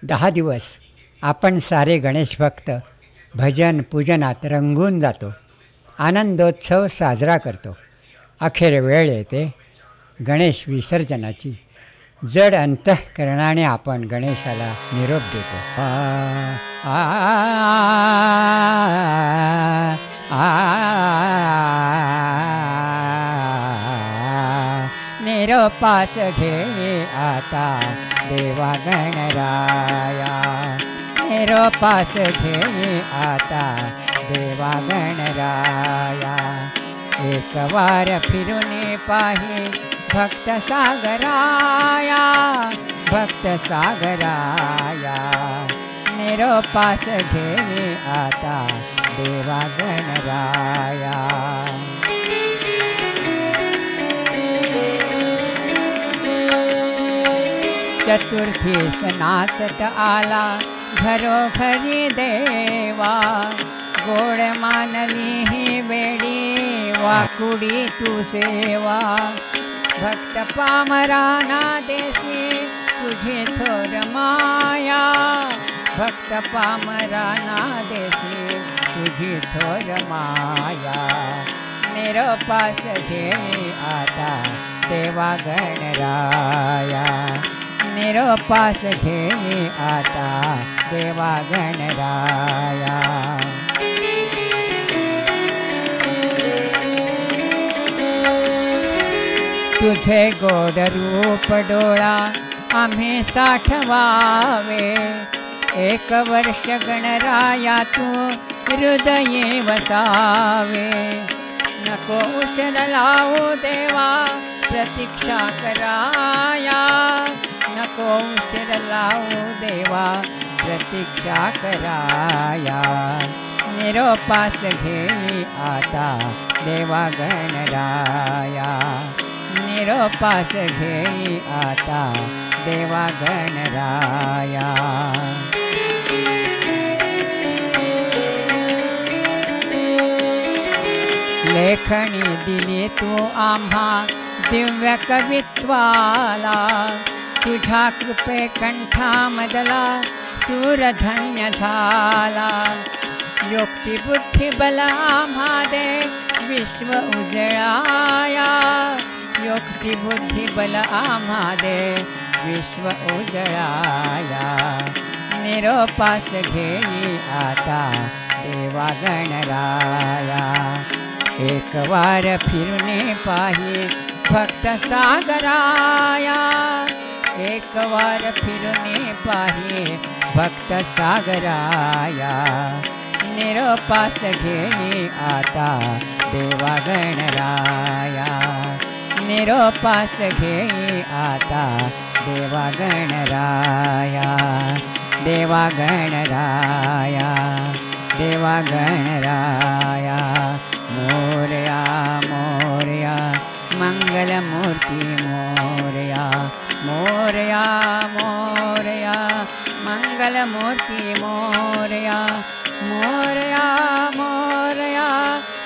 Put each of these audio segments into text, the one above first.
10 दिवस आपण सारे गणेश भक्त भजन पूजनात रंगून जातो, आनंदोत्सव साजरा करतो. अखेर वेळ येते गणेश विसर्जनाची. जड अंतःकरणाने आपण गणेशाला निरोप देतो. निरोपास घे आता देवा गणराया, निरोपास घे आता देवा गणराया. एक वार फिरून पाही भक्त सागराया, भक्त सागराया. निरोपास घे आता देवा गणराया. चतुर्थीस नाचत आला घरोघरी देवा, गोड मानली ही वेडी वाकुडी तू सेवा. भक्त पामराना देसी तुझी थोर माया, भक्त पामराना देसी तुझी थोर माया. निरोपास घे आता देवा गणराया, निरोपास घे आता देवा गणराया. तुझे गोड रूप डोळा आम्ही साठवावे, एक वर्ष गणराया तू हृदये वसावे. नको उशीर लावू देवा प्रतीक्षा कराया, नको उशीर लावू देवा प्रतीक्षा कराया. निरोपास घे आता देवा गणराया, निरोपास घे आता देवा गणराया. लेखणी दिली तू आम्हा दिव्य कवित्वाला, तुझ्या कृपे कंठामधला सूरधन्य झाला. योक्ती बुद्धी बल आम्हा दे विश्व उजळाया, योक्ती बुद्धी बल आम्हा दे विश्व उजळाया. निरोपास घे आता देवा गणराया, एक वार फिरून पाही भक्त सागराया, एक वार फिरून पाही भक्त सागराया. निरोपास घे आता देवा गणराया, निरोपास घे आता देवा गणराया. देवा गणराया, देवा गणराया. मोरया मोरया मंगलमूर्ती मोरया, मोरया मोरया मंगलमूर्ती मोरया, मोरया मोरया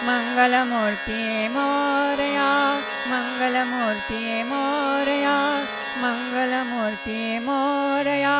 मंगलमूर्ती मोरया, मंगलमूर्ती मोरया, मंगलमूर्ती मोरया.